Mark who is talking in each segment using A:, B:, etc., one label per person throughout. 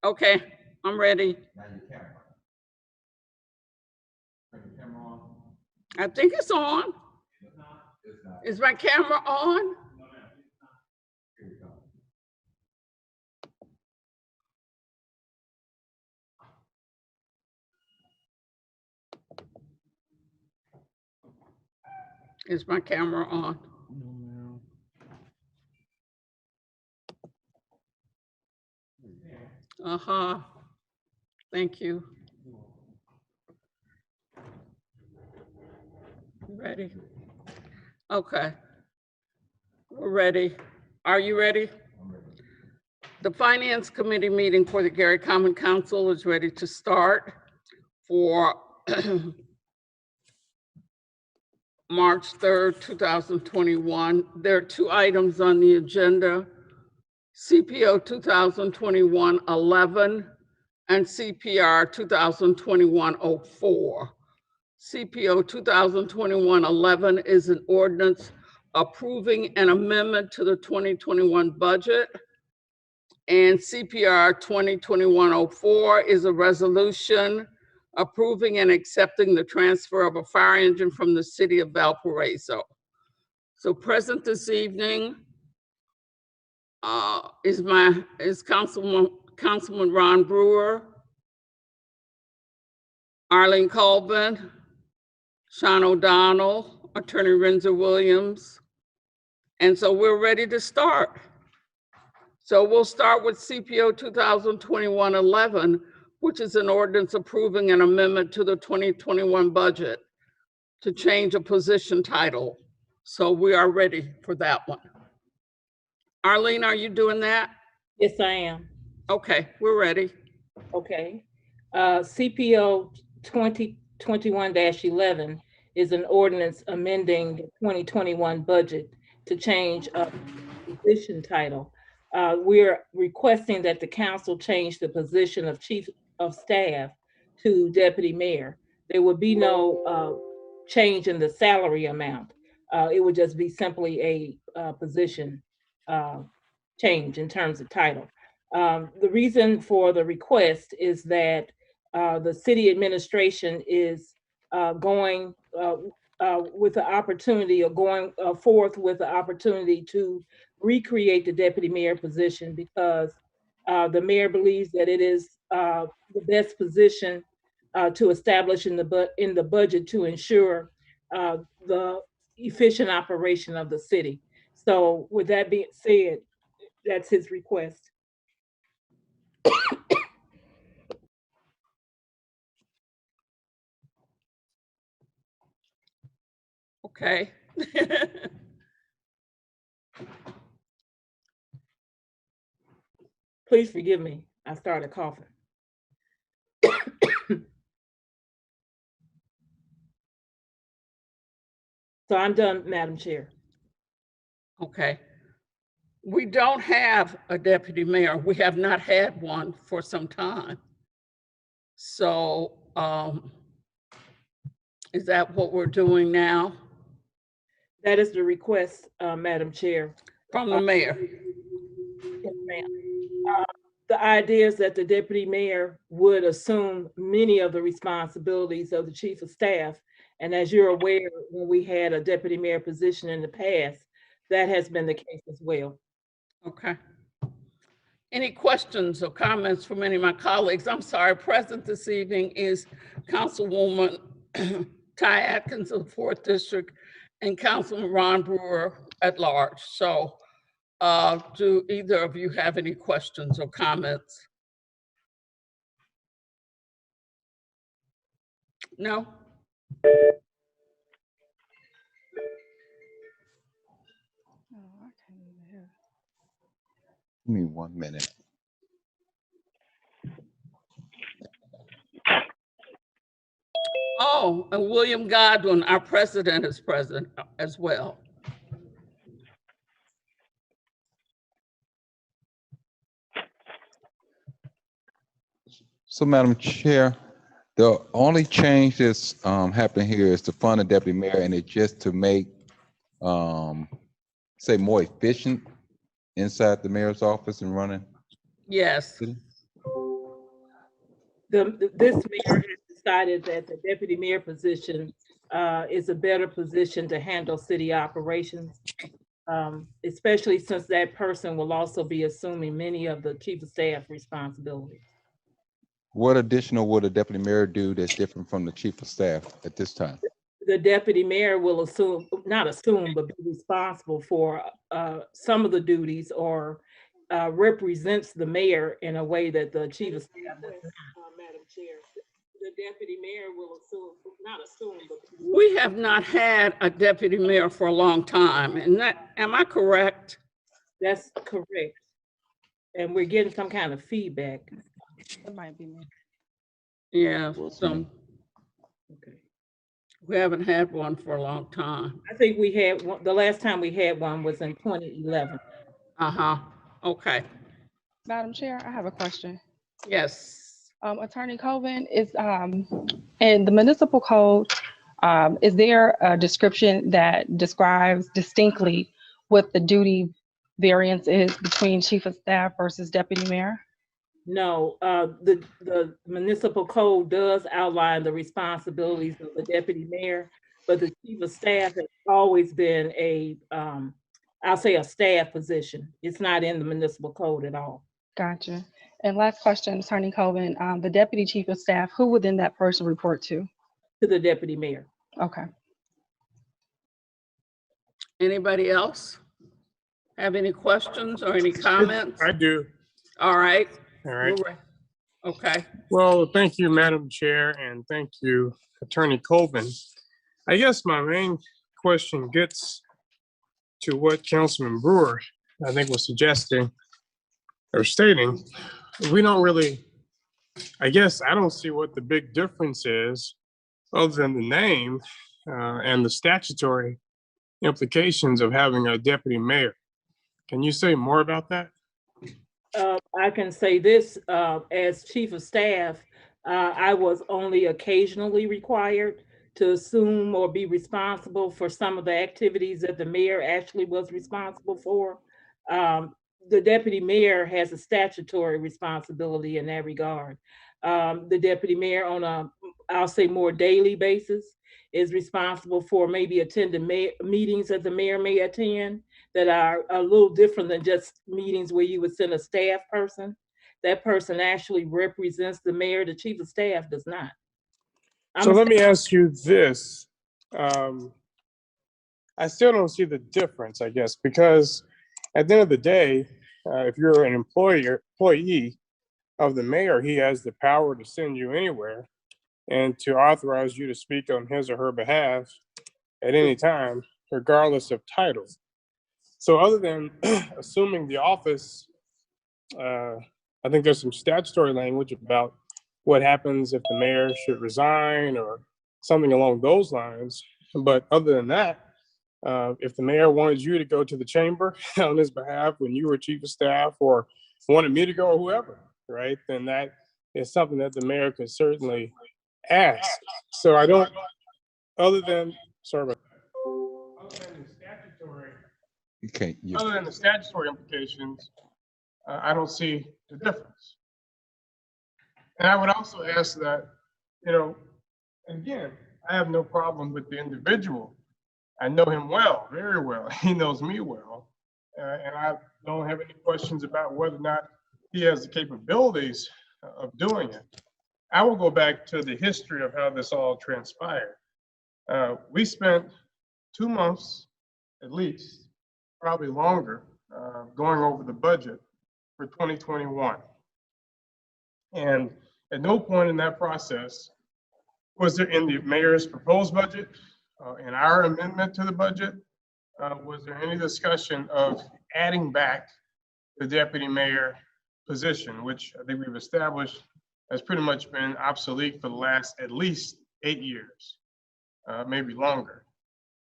A: Okay, I'm ready.
B: Now your camera. Turn your camera on.
A: I think it's on.
B: It's not. It's not.
A: Is my camera on?
B: No, no, it's not. Here we go.
A: Is my camera on? Uh-huh. Thank you. Ready? Okay. We're ready. Are you ready?
B: I'm ready.
A: The Finance Committee meeting for the Gary Common Council is ready to start for March 3rd, 2021. There are two items on the agenda, CPO 2021-11 and CPR 2021-04. CPO 2021-11 is an ordinance approving an amendment to the 2021 budget. And CPR 2021-04 is a resolution approving and accepting the transfer of a fire engine from the city of Valparaiso. So present this evening is Councilman Ron Brewer, Arlene Colvin, Sean O'Donnell, Attorney Renzo Williams. And so we're ready to start. So we'll start with CPO 2021-11, which is an ordinance approving an amendment to the 2021 budget to change a position title. So we are ready for that one. Arlene, are you doing that?
C: Yes, I am.
A: Okay, we're ready.
C: Okay. CPO 2021-11 is an ordinance amending the 2021 budget to change a position title. We're requesting that the council change the position of chief of staff to deputy mayor. There would be no change in the salary amount. It would just be simply a position change in terms of title. The reason for the request is that the city administration is going with the opportunity, or going forth with the opportunity to recreate the deputy mayor position, because the mayor believes that it is the best position to establish in the budget to ensure the efficient operation of the city. So with that being said, that's his request.
A: Okay.
C: Please forgive me. I started coughing. So I'm done, Madam Chair.
A: Okay. We don't have a deputy mayor. We have not had one for some time. So is that what we're doing now?
C: That is the request, Madam Chair.
A: From the mayor?
C: Yes, ma'am. The idea is that the deputy mayor would assume many of the responsibilities of the chief of staff. And as you're aware, when we had a deputy mayor position in the past, that has been the case as well.
A: Okay. Any questions or comments from any of my colleagues? I'm sorry, present this evening is Councilwoman Ty Atkins of the 4th District and Councilman Ron Brewer at large. So do either of you have any questions or comments? No?
B: Give me 1 minute.
A: Oh, and William Godwin, our president, is present as well.
B: So, Madam Chair, the only change that's happening here is to fund the deputy mayor, and it's just to make, say, more efficient inside the mayor's office and running.
A: Yes.
B: City?
C: This mayor has decided that the deputy mayor position is a better position to handle city operations, especially since that person will also be assuming many of the chief of staff responsibilities.
B: What additional would a deputy mayor do that's different from the chief of staff at this time?
C: The deputy mayor will not assume, but be responsible for some of the duties, or represents the mayor in a way that the chief of staff does not. Madam Chair, the deputy mayor will not assume, but.
A: We have not had a deputy mayor for a long time, and am I correct?
C: That's correct. And we're getting some kind of feedback.
D: It might be me.
A: Yeah,
B: Okay.
A: we haven't had one for a long time.
C: I think we had one, the last time we had one was in 2011.
A: Okay,
D: Madam Chair, I have a question.
A: yes.
D: Attorney Colvin, is in the municipal code, is there a description that describes distinctly what the duty variance is between chief of staff versus deputy mayor?
C: No, the municipal code does outline the responsibilities of the deputy mayor, but the chief of staff has always been I'll say a staff position. It's not in the municipal code at all.
D: Gotcha. And last question, Attorney Colvin, the deputy chief of staff, who would then that person report to?
C: To the deputy mayor.
D: Okay.
A: Anybody else have any questions or any comments?
E: I do.
A: All right.
E: All right.
A: Okay.
E: Well, thank you, Madam Chair, and thank you, Attorney Colvin. I guess my main question gets to what Councilman Brewer, I think, was suggesting or stating. We don't really, I guess I don't see what the big difference is other than the name and the statutory implications of having a deputy mayor. Can you say more about that?
C: I can say this, as chief of staff, I was only occasionally required to assume or be responsible for some of the activities that the mayor actually was responsible for. The deputy mayor has a statutory responsibility in that regard. The deputy mayor on I'll say more daily basis is responsible for maybe attending meetings that the mayor may attend that are a little different than just meetings where you would send a staff person. That person actually represents the mayor. The chief of staff does not.
E: So let me ask you this. I still don't see the difference, I guess, because at the end of the day, if you're an employee of the mayor, he has the power to send you anywhere and to authorize you to speak on his or her behalf at any time, regardless of title. So other than assuming the office, I think there's some statutory language about what happens if the mayor should resign or something along those lines. But other than that, if the mayor wanted you to go to the chamber on his behalf when you were chief of staff, or wanted me to go, or whoever, right, then that is something that the mayor could certainly ask. So I don't, other than, sorry about that. Other than the statutory, other than the statutory implications, I don't see the difference. And I would also ask that, you know, again, I have no problem with the individual. I know him well, very well. He knows me well. And I don't have any questions about whether or not he has the capabilities of doing it. I will go back to the history of how this all transpired. We spent 2 months, at least, probably longer, going over the budget for 2021. And at no point in that process was there, in the mayor's proposed budget, in our amendment to the budget, was there any discussion of adding back the deputy mayor position, which I think we've established has pretty much been obsolete for the last at least 8 years, maybe longer.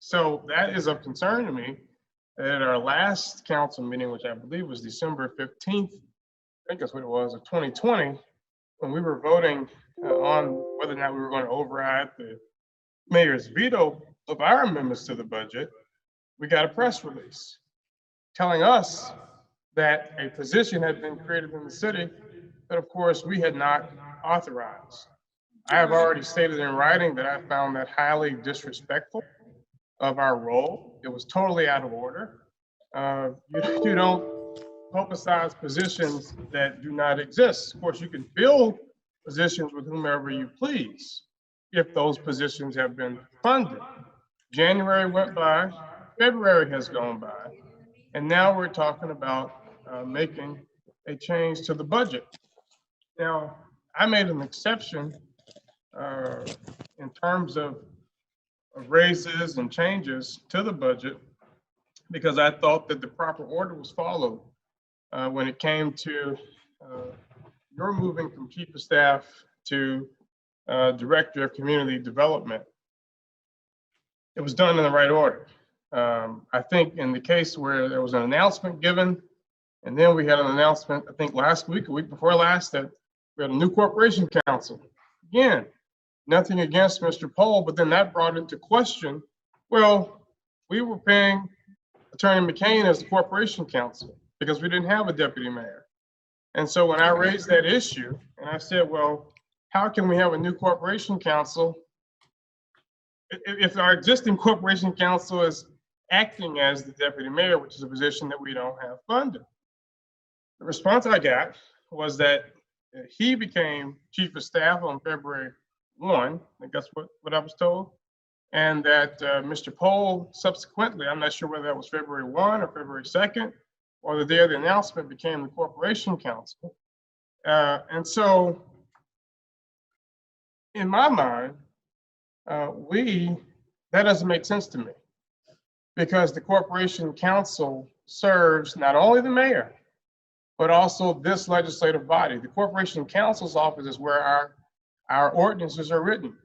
E: So that is of concern to me. At our last council meeting, which I believe was December 15th, I think that's what it was, of 2020, when we were voting on whether or not we were going to override the mayor's veto of our amendments to the budget, we got a press release telling us that a position had been created in the city that, of course, we had not authorized. I have already stated in writing that I found that highly disrespectful of our role. It was totally out of order. You don't publicize positions that do not exist. Of course, you can fill positions with whomever you please if those positions have been funded. January went by, February has gone by, and now we're talking about making a change to the budget. Now, I made an exception in terms of raises and changes to the budget because I thought that the proper order was followed when it came to your moving from chief of staff to director of community development. It was done in the right order. I think in the case where there was an announcement given, and then we had an announcement, I think last week, a week before last, that we had a new corporation counsel. Again, nothing against Mr. Pohl, but then that brought into question, well, we were paying Attorney McCain as the corporation counsel because we didn't have a deputy mayor. And so when I raised that issue and I said, well, how can we have a new corporation counsel if our existing corporation counsel is acting as the deputy mayor, which is a position that we don't have funded? The response I got was that he became chief of staff on February 1, I think that's what I was told, and that Mr. Pohl subsequently, I'm not sure whether that was February 1 or February 2nd, or the day of the announcement, became the corporation counsel. And so in my mind, that doesn't make sense to me because the corporation counsel serves not only the mayor, but also this legislative body. The corporation counsel's office is where our ordinances are written.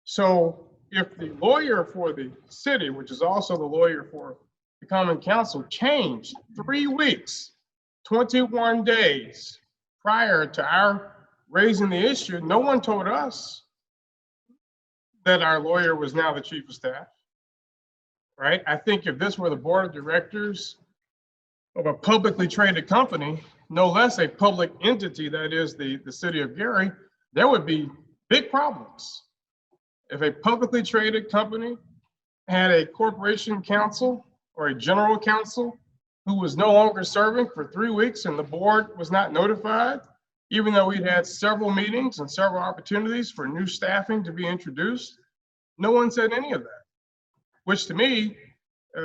E: So if the lawyer for the city, which is also the lawyer for the common council, changed 3 weeks, 21 days prior to our raising the issue, no one told us that our lawyer was now the chief of staff, right? I think if this were the board of directors of a publicly traded company, no less a public entity, that is the city of Gary, there would be big problems. If a publicly traded company had a corporation counsel or a general counsel who was no longer serving for 3 weeks and the board was not notified, even though we'd had several meetings and several opportunities for new staffing to be introduced, no one said any of that, which to me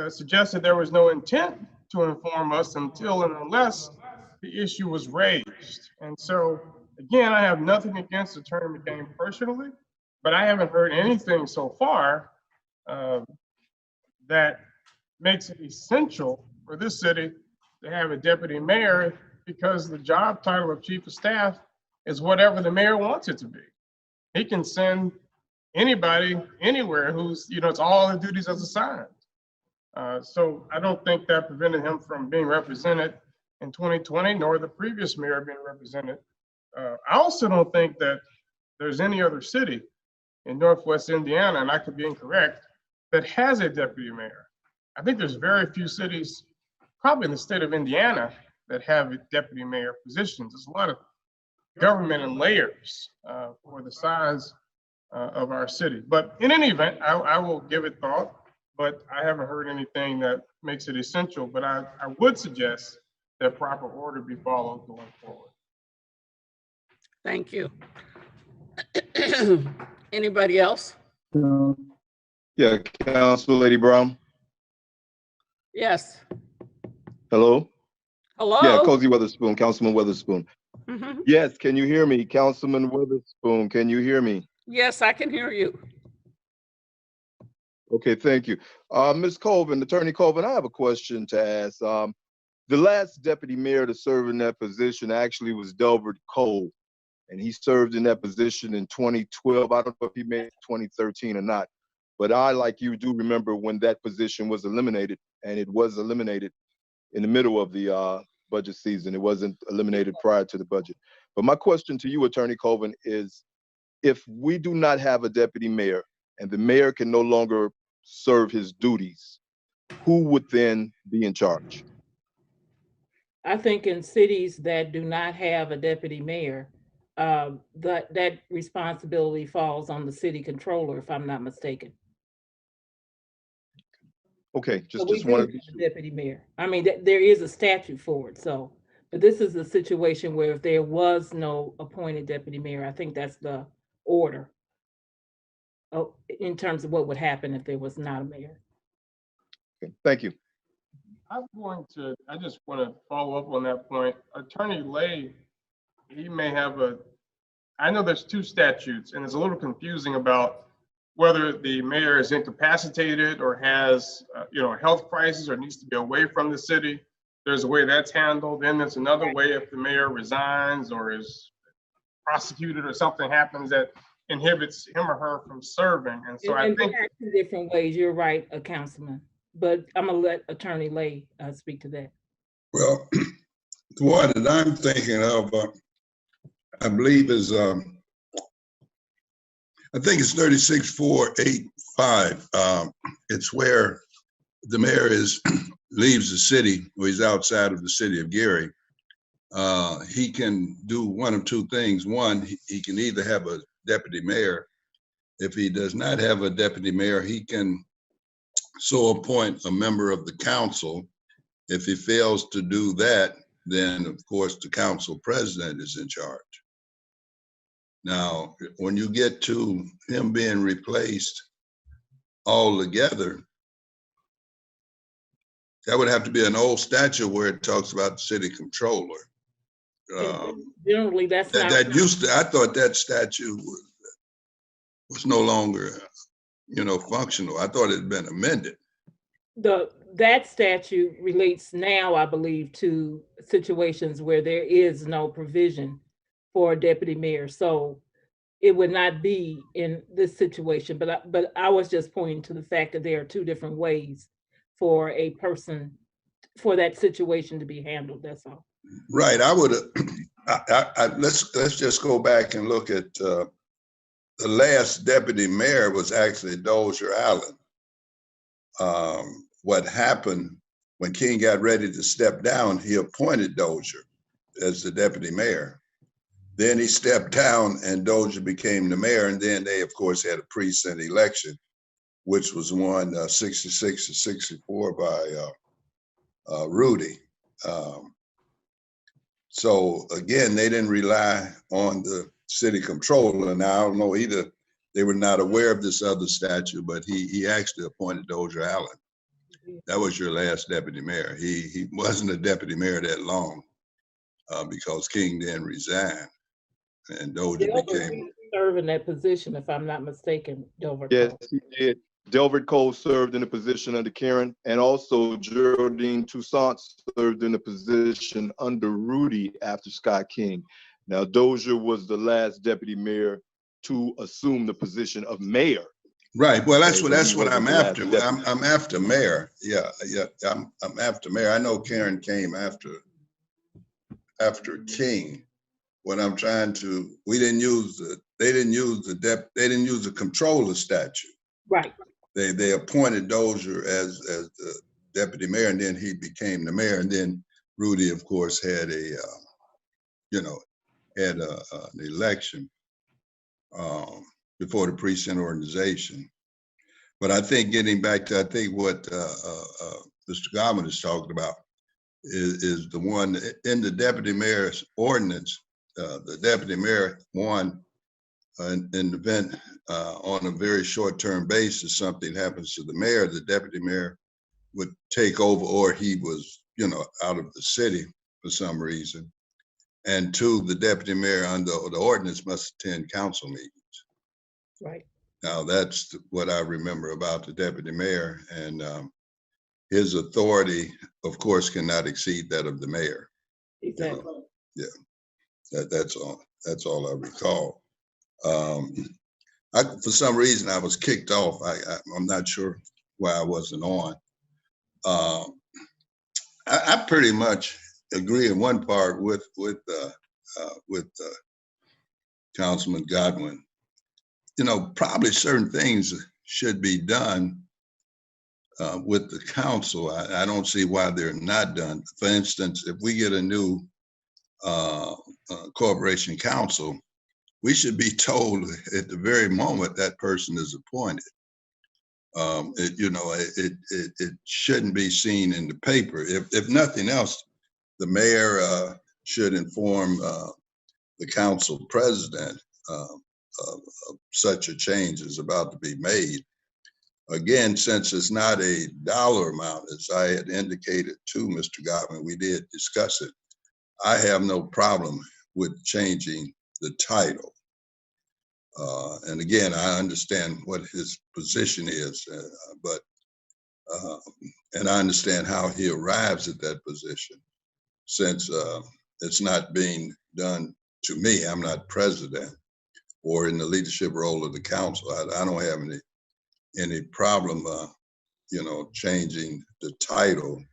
E: suggested there was no intent to inform us until and unless the issue was raised. And so, again, I have nothing against Attorney McCain personally, but I haven't heard anything so far that makes it essential for this city to have a deputy mayor because the job title of chief of staff is whatever the mayor wants it to be. He can send anybody anywhere who's, it's all the duties as assigned. So I don't think that prevented him from being represented in 2020, nor the previous mayor being represented. I also don't think that there's any other city in Northwest Indiana, and I could be incorrect, that has a deputy mayor. I think there's very few cities, probably in the state of Indiana, that have deputy mayor positions. There's a lot of government and layers for the size of our city. But in any event, I will give it thought, but I haven't heard anything that makes it essential. But I would suggest that proper order be followed going forward.
A: Thank you. Anybody else?
F: Yeah, Council Lady Brown.
A: Yes.
F: Hello?
A: Hello?
F: Yeah, Cozy Witherspoon, Councilman Witherspoon.
A: Mhm.
F: Yes, can you hear me? Councilman Witherspoon, can you hear me?
A: Yes, I can hear you.
F: Okay, thank you. Ms. Colvin, Attorney Colvin, I have a question to ask. The last deputy mayor to serve in that position actually was Delbert Cole, and he served in that position in 2012. I don't know if he made it 2013 or not, but I, like you, do remember when that position was eliminated, and it was eliminated in the middle of the budget season. It wasn't eliminated prior to the budget. But my question to you, Attorney Colvin, is if we do not have a deputy mayor and the mayor can no longer serve his duties, who would then be in charge?
C: I think in cities that do not have a deputy mayor, that responsibility falls on the city controller, if I'm not mistaken.
F: Okay,
C: So
F: just
C: we do
F: wanted.
C: have a deputy mayor. I mean, there is a statute for it, so, but this is a situation where if there was no appointed deputy mayor, I think that's the order. Oh, in terms of what would happen if there was not a mayor.
F: Okay, thank you.
E: I just want to follow up on that point. Attorney Lay, he may have I know there's two statutes and it's a little confusing about whether the mayor is incapacitated or has, a health crisis or needs to be away from the city. There's a way that's handled. Then there's another way if the mayor resigns or is prosecuted or something happens that inhibits him or her from serving. And so I
C: And
E: think
C: there are two different ways. You're right, Councilman, but I'm gonna let Attorney Lay speak to that.
G: Well, the one that I'm thinking of, I believe is, I think it's 36485. It's where the mayor leaves the city, or he's outside of the city of Gary. He can do one of two things. One, he can either have a deputy mayor. If he does not have a deputy mayor, he can so appoint a member of the council. If he fails to do that, then of course the council president is in charge. Now, when you get to him being replaced altogether, that would have to be an old statute where it talks about the city controller.
C: Generally, that's not.
G: I thought that statute was no longer, functional. I thought it had been amended.
C: That statute relates now, I believe, to situations where there is no provision for a deputy mayor. So it would not be in this situation, but I was just pointing to the fact that there are two different ways for a person, for that situation to be handled. That's all.
G: Right. I would. Let's just go back and look at the last deputy mayor was actually Dozier Allen. What happened when King got ready to step down, he appointed Dozier as the deputy mayor. Then he stepped down and Dozier became the mayor. And then they, of course, had a precinct election, which was won 66 to 64 by Rudy. So again, they didn't rely on the city controller. And I don't know either. They were not aware of this other statute, but he actually appointed Dozier Allen. That was your last deputy mayor. He wasn't a deputy mayor that long because King then resigned and Dozier became.
C: Serve in that position, if I'm not mistaken, Delbert.
F: Yes, he did. Delbert Cole served in the position under Karen, and also Geraldine Toussaint served in the position under Rudy after Scott King. Now, Dozier was the last deputy mayor to assume the position of mayor.
G: Right. Well, that's what I'm after. I'm after mayor. Yeah. I'm after mayor. I know Karen came after King. What I'm trying to, they didn't use the controller statute.
C: Right.
G: They appointed Dozier as the deputy mayor, and then he became the mayor. And then Rudy, of course, had an election before the precinct organization. But I think getting back to, what Mr. Garment is talking about is the one in the deputy mayor's ordinance. The deputy mayor, one, an event on a very short-term basis, something happens to the mayor, the deputy mayor would take over, or he was, out of the city for some reason. And two, the deputy mayor under the ordinance must attend council meetings.
C: Right.
G: Now, that's what I remember about the deputy mayor, and his authority, of course, cannot exceed that of the mayor.
C: Exactly.
G: Yeah, that's all I recall. For some reason, I was kicked off. I'm not sure why I wasn't on. I pretty much agree in one part with Councilman Godwin. Probably certain things should be done with the council. I don't see why they're not done. For instance, if we get a new corporation council, we should be told at the very moment that person is appointed. It shouldn't be seen in the paper. If nothing else, the mayor should inform the council president of such a change is about to be made. Again, since it's not a dollar amount, as I had indicated to Mr. Godwin, we did discuss it. I have no problem with changing the title. And again, I understand what his position is, and I understand how he arrives at that position. Since it's not being done to me, I'm not president or in the leadership role of the council. I don't have any problem, changing the title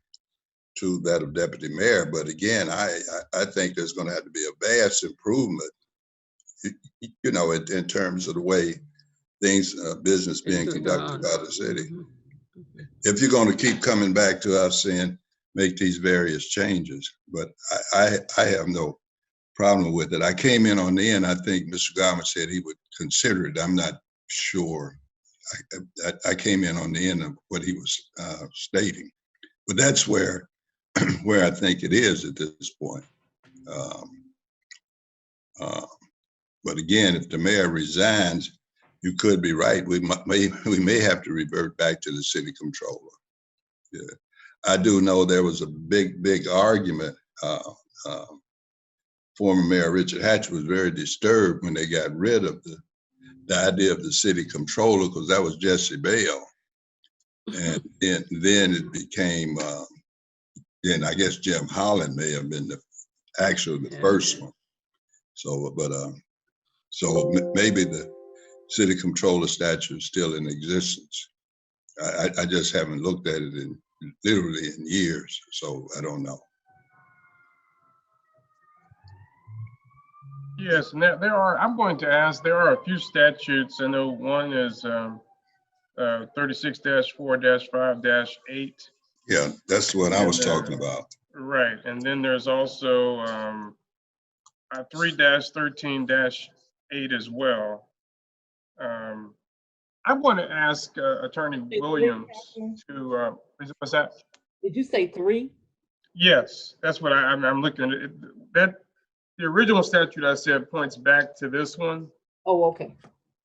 G: to that of deputy mayor. But again, I think there's going to have to be a vast improvement, in terms of the way things, business being conducted by the city. If you're going to keep coming back to us saying, make these various changes, but I have no problem with it. I came in on the end. I think Mr. Garment said he would consider it. I'm not sure. I came in on the end of what he was stating, but that's where I think it is at this point. But again, if the mayor resigns, you could be right. We may have to revert back to the city controller. Yeah. I do know there was a big argument. Former Mayor Richard Hatch was very disturbed when they got rid of the idea of the city controller, because that was Jesse Bell. And then it became, then I guess Jim Holland may have been the first one. So, so maybe the city controller statute is still in existence. I just haven't looked at it literally in years, so I don't know.
E: Yes, and I'm going to ask, there are a few statutes. I know one is 36-4-5-8.
G: Yeah, that's what I was talking about.
E: Right, and then there's also 3-13-8 as well. I want to ask Attorney Williams to, what's that?
C: Did you say 3?
E: Yes, that's what I'm looking at. The original statute I said points back to this one.
C: Oh, okay.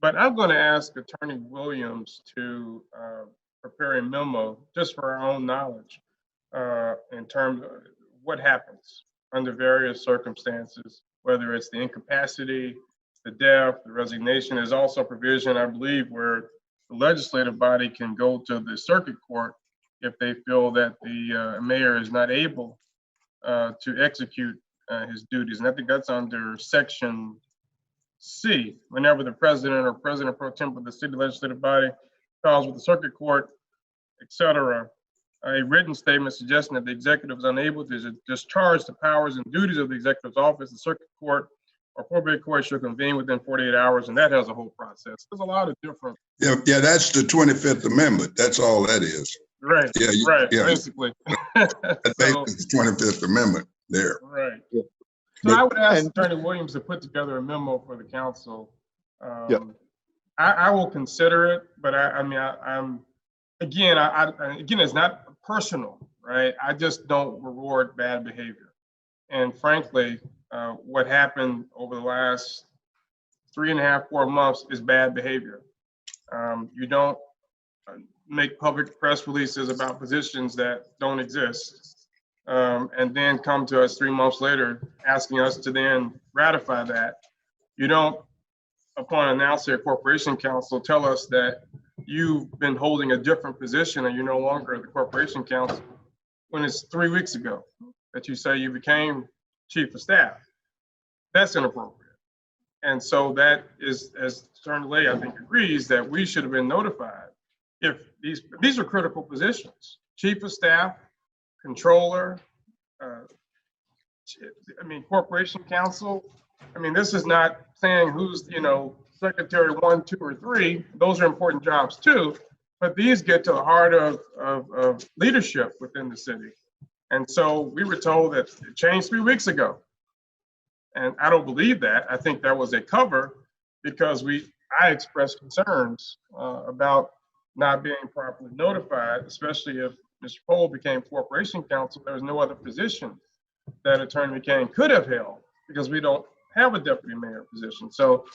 E: But I'm going to ask Attorney Williams to prepare a memo just for our own knowledge in terms of what happens under various circumstances, whether it's the incapacity, the death, the resignation. There's also provision, I believe, where the legislative body can go to the circuit court if they feel that the mayor is not able to execute his duties. And I think that's under Section C. Whenever the president or president pro tem of the city legislative body files with the circuit court, etc., a written statement suggesting that the executive is unable to discharge the powers and duties of the executive's office, the circuit court or probate court shall convene within 48 hours, and that has a whole process. There's a lot of different.
G: Yeah, that's the 25th Amendment. That's all that is.
E: Right.
G: Yeah,
E: right.
G: Yeah.
E: Basically.
G: That's basically the 25th Amendment there.
E: Right.
F: Yeah.
E: So I would ask Attorney Williams to put together a memo for the council. I will consider it, but I'm again, it's not personal, right? I just don't reward bad behavior. And frankly, what happened over the last 3.5, 4 months is bad behavior. You don't make public press releases about positions that don't exist. And then come to us 3 months later, asking us to then ratify that. You don't, upon announcing a corporation council, tell us that you've been holding a different position and you're no longer the corporation council when it's 3 weeks ago that you say you became chief of staff. That's inappropriate. And so that is, as Attorney Lay, I think, agrees, that we should have been notified if these are critical positions. Chief of staff, controller, corporation counsel. This is not saying who's, secretary 1, 2, or 3. Those are important jobs too, but these get to the heart of leadership within the city. And so we were told that it changed 3 weeks ago. And I don't believe that. I think that was a cover because I expressed concerns about not being properly notified, especially if Mr. Pohl became corporation counsel. There was no other position that Attorney McCain could have held because we don't have a deputy mayor position. So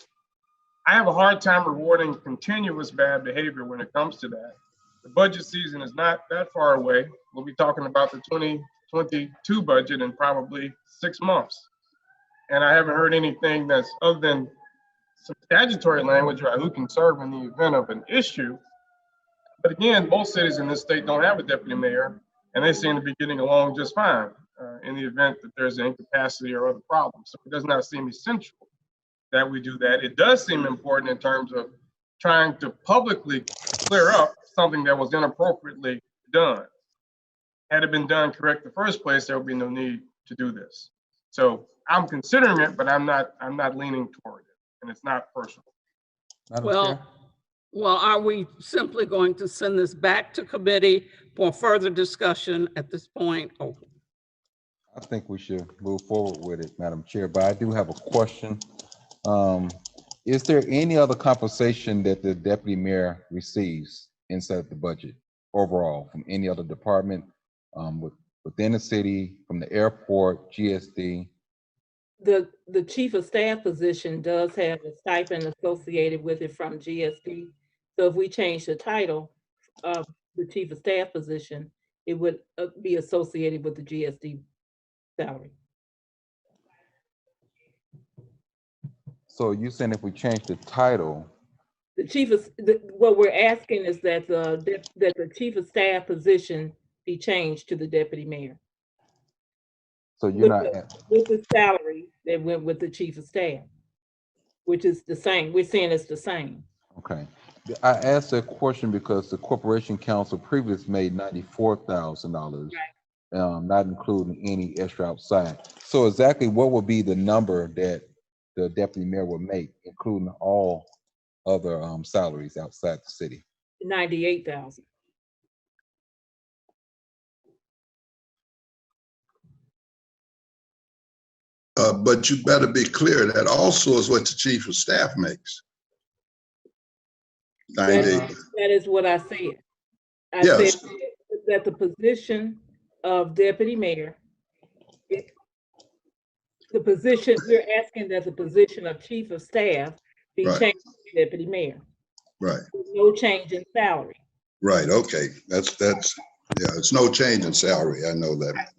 E: I have a hard time rewarding continuous bad behavior when it comes to that. The budget season is not that far away. We'll be talking about the 2022 budget in probably 6 months. And I haven't heard anything that's other than some statutory language about who can serve in the event of an issue. But again, most cities in this state don't have a deputy mayor, and they seem to be getting along just fine in the event that there's an incapacity or other problems. So it does not seem essential that we do that. It does seem important in terms of trying to publicly clear up something that was inappropriately done. Had it been done correct the first place, there would be no need to do this. So I'm considering it, but I'm not leaning toward it, and it's not personal.
B: Madam Chair?
A: Well, are we simply going to send this back to committee for further discussion at this point? Oh,
B: I think we should move forward with it, Madam Chair, but I do have a question. Is there any other compensation that the deputy mayor receives inside the budget overall from any other department within the city, from the airport, GSD?
C: The chief of staff position does have a stipend associated with it from GSD. So if we change the title of the chief of staff position, it would be associated with the GSD salary.
B: So you saying if we change the title,
C: The chief of, what we're asking is that the chief of staff position be changed to the deputy mayor.
B: so you're not,
C: With the salary that went with the chief of staff, which is the same. We're saying it's the same.
B: okay. I asked that question because the corporation council previously made $94,000, not including any extra outside. So exactly what would be the number that the deputy mayor would make, including all other salaries outside the city?
C: 98,000.
G: But you better be clear that also is what the chief of staff makes. 98.
C: That is what I said. I
G: Yes.
C: said that the position of deputy mayor, the position, we're asking that the position of chief of staff be
G: Right.
C: changed to deputy mayor.
G: Right,
C: With no change in salary.
G: right, okay. That's, yeah, it's no change in salary, I know that.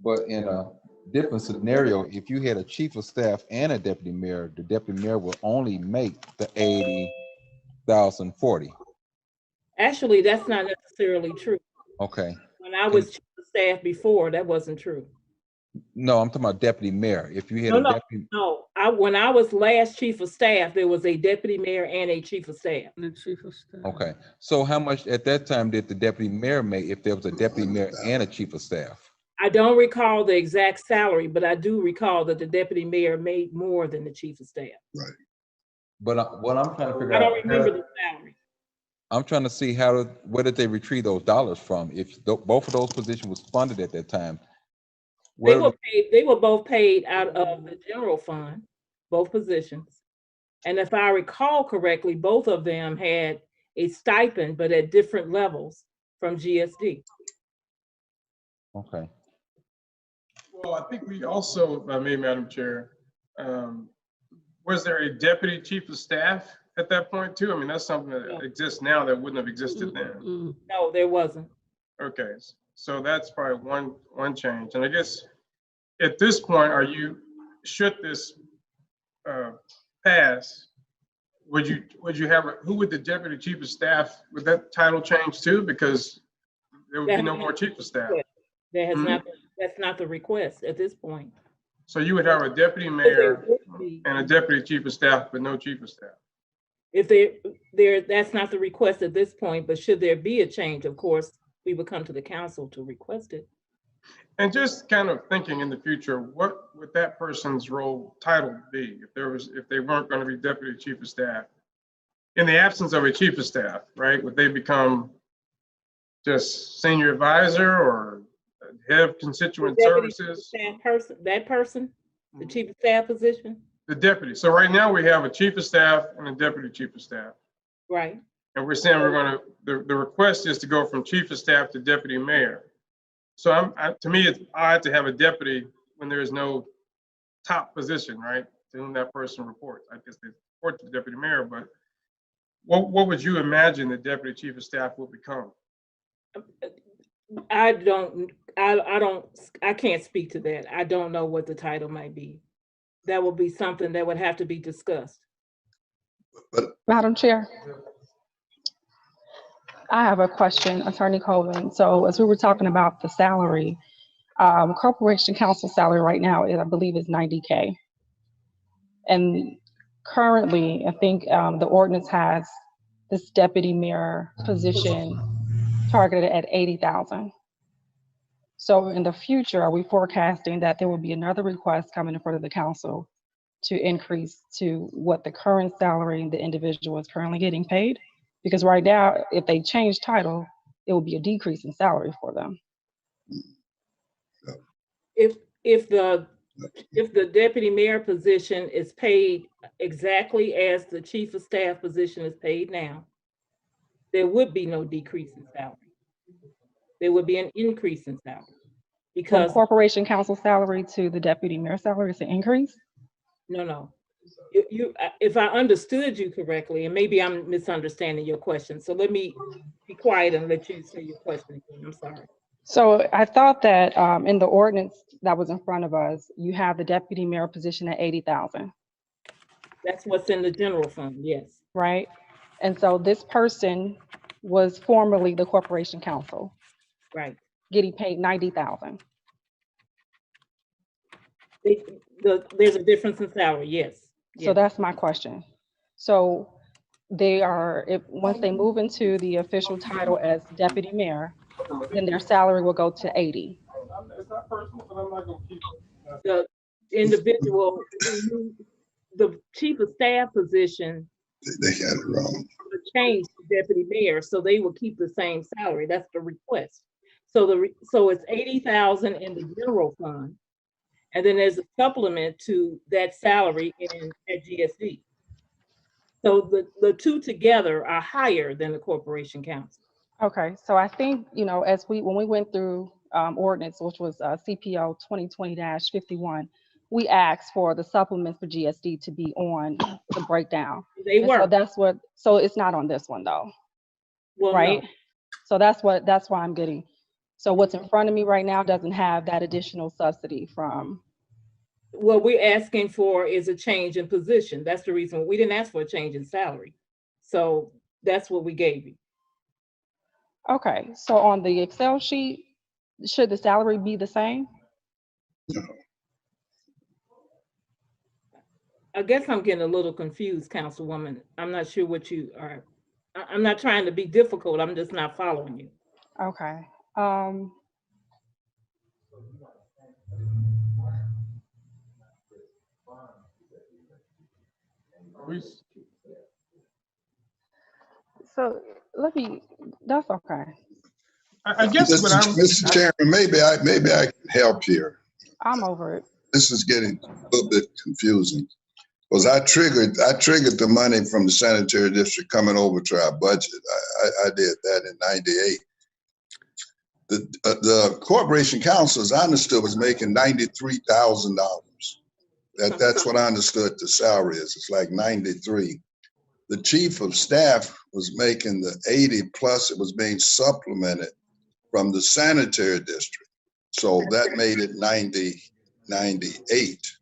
B: But in a different scenario, if you had a chief of staff and a deputy mayor, the deputy mayor will only make the 80,040.
C: Actually, that's not necessarily true.
B: Okay.
C: When I was chief of staff before, that wasn't true.
B: No, I'm talking about deputy mayor. If you had
C: No,
B: a
C: no.
B: deputy,
C: No, when I was last chief of staff, there was a deputy mayor and a chief of staff.
A: the chief of staff.
B: okay. So how much at that time did the deputy mayor make if there was a deputy mayor and a chief of staff?
C: I don't recall the exact salary, but I do recall that the deputy mayor made more than the chief of staff.
B: But what I'm trying to figure
C: I
B: out,
C: don't remember the salary.
B: I'm trying to see where did they retrieve those dollars from? If both of those positions was funded at that time.
C: They
B: Where,
C: were both paid out of the general fund, both positions. And if I recall correctly, both of them had a stipend, but at different levels from GSD.
B: okay.
E: Well, I think we also, if I may, Madam Chair, was there a deputy chief of staff at that point too? I mean, that's something that exists now that wouldn't have existed then.
A: Mm,
C: No, there wasn't.
E: Okay, so that's probably one change. And I guess at this point, should this pass, would you have, who would the deputy chief of staff, would that title change too? Because there would be no more chief of staff.
C: There has
E: Mhm.
C: not been, that's not the request at this point.
E: So you would have a deputy
C: But
E: mayor
C: there would be-
E: and a deputy chief of staff, but no chief of staff.
C: If that's not the request at this point, but should there be a change, of course, we would come to the council to request it.
E: And just kind of thinking in the future, what would that person's role title be if they weren't going to be deputy chief of staff? In the absence of a chief of staff, right? Would they become just senior advisor or head of constituent
C: Deputy
E: services?
C: That person, The chief of staff position?
E: The deputy. So right now we have a chief of staff and a deputy chief of staff.
C: Right.
E: And we're saying we're gonna, the request is to go from chief of staff to deputy mayor. So to me, it's odd to have a deputy when there is no top position, right? To whom that person reports. I guess they report to the deputy mayor, but what would you imagine the deputy chief of staff will become?
C: I can't speak to that. I don't know what the title might be. That will be something that would have to be discussed.
D: Madam Chair, I have a question, Attorney Colvin. So as we were talking about the salary, corporation counsel salary right now is, I believe, is 90K. And currently, I think the ordinance has this deputy mayor position targeted at 80,000. So in the future, are we forecasting that there will be another request coming in front of the council to increase to what the current salary the individual is currently getting paid? Because right now, if they change title, it will be a decrease in salary for them.
C: If the deputy mayor position is paid exactly as the chief of staff position is paid now, there would be no decrease in salary. There would be an increase in salary.
D: From
C: Because,
D: corporation counsel salary to the deputy mayor salary is an increase?
C: no. If I understood you correctly, and maybe I'm misunderstanding your question, so let me be quiet and let you say your question again. I'm sorry.
D: So I thought that in the ordinance that was in front of us, you have the deputy mayor position at 80,000,
C: That's what's in the general fund, yes.
D: right? And so this person was formerly the corporation counsel,
C: Right.
D: getting paid 90,000.
C: There's a difference in salary, yes.
D: So that's my question. So they are, once they move into the official title as deputy mayor, then their salary will go to 80.
E: It's not personal, but I'm not gonna keep.
C: The individual, the chief of staff position
G: They got it wrong.
C: would change to deputy mayor, so they will keep the same salary. That's the request. So so it's 80,000 in the general fund, and then there's a supplement to that salary at GSD. So the two together are higher than the corporation council.
D: Okay, so I think, as when we went through ordinance, which was CPO 2020-51, we asked for the supplements for GSD to be on the breakdown.
C: They
D: And
C: were.
D: so it's not on this one though,
C: Well,
D: right?
C: no.
D: So that's why I'm getting. So what's in front of me right now doesn't have that additional subsidy from.
C: What we're asking for is a change in position. That's the reason. We didn't ask for a change in salary. So that's what we gave you.
D: Okay, so on the Excel sheet, should the salary be the same?
C: I guess I'm getting a little confused, Councilwoman. I'm not sure what you are. I'm not trying to be difficult. I'm just not following you.
D: Okay. So that's okay.
E: I guess what I'm.
G: Mr. Chairman, maybe I can help here.
D: I'm over it.
G: This is getting a little bit confusing. Was I triggered the money from the sanitary district coming over to our budget. I did that in '98. The corporation council, as I understood, was making $93,000. That's what I understood the salary is. It's like 93. The chief of staff was making the 80 plus it was being supplemented from the sanitary district. So that made it 98.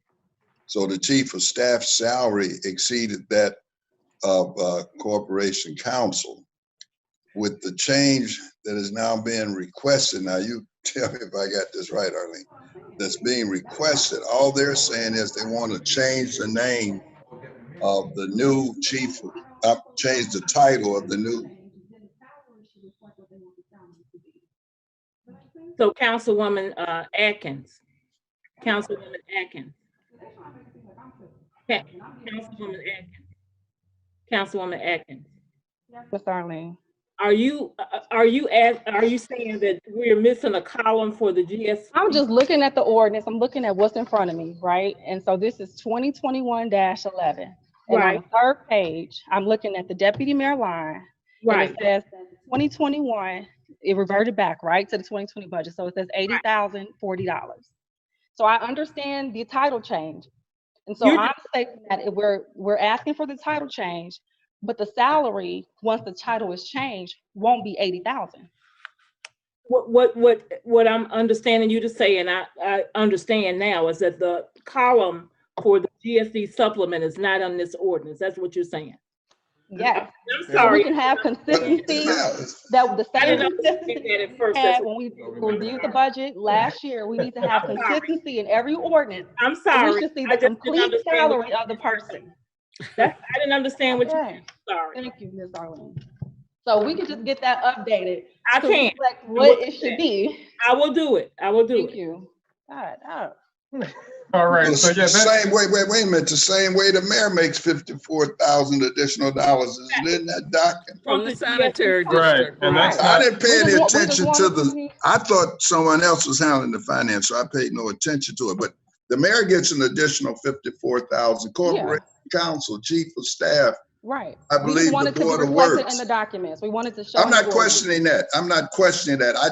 G: So the chief of staff salary exceeded that of corporation counsel. With the change that is now being requested, now you tell me if I got this right, Arlene, that's being requested, all they're saying is they want to change the name of the new chief, change the title of the new.
C: So Councilwoman Atkins. Councilwoman Atkins. Councilwoman Atkins. Councilwoman Atkins.
D: Ms. Arlene.
C: Are you saying that we're missing a column for the GS?
D: I'm just looking at the ordinance. I'm looking at what's in front of me, right? And so this is 2021-11. And on
C: Right,
D: the third page, I'm looking at the deputy mayor line. And
C: right.
D: it says 2021, it reverted back, right, to the 2020 budget. So it says $80,040. So I understand the title change. And so
C: You're
D: I'm saying that if we're asking for the title change, but the salary, once the title is changed, won't be 80,000.
C: What I'm understanding you to say, and I understand now, is that the column for the GSD supplement is not on this ordinance. That's what you're saying.
D: Yes.
C: I'm
D: So we
C: sorry.
D: can have consistency
G: Yeah,
D: that the
C: I
D: same
C: didn't understand
D: consistency
C: that at first.
D: we
C: That's
D: had
C: what-
D: when we reviewed the budget last year. We need to have consistency in every ordinance.
C: I'm
D: So
C: sorry.
D: we should see
C: I
D: the
C: just didn't
D: complete
C: understand what
D: salary of the person.
C: I didn't understand what you
D: Okay.
C: meant. Sorry.
D: Thank you, Ms. Darlene. So we can just get that updated.
C: I
D: to
C: can't.
D: reflect what it should be.
C: I will do it. I will do
D: Thank
C: it.
D: you. God, oh.
E: All right,
G: Well,
E: so
G: it's
E: yeah,
G: the
E: that,
G: same way, wait a minute, the same way the mayor makes 54,000 additional dollars is in that document.
A: From the sanitary
E: Right,
A: district,
E: and
A: right?
E: that's-
G: I didn't pay
D: We
G: any
D: just
G: attention to
D: wanted
G: the, I thought someone else was handling the finance, so I paid no attention to it. But the mayor gets an additional 54,000, corporate council, chief of staff.
D: Right.
G: I
D: We
G: believe
D: just
G: the
D: wanted to be
G: Board of
D: reflected
G: Works.
D: in the documents. We wanted to show.
G: I'm
D: the
G: not
D: board.
G: questioning that. I'm not questioning that. I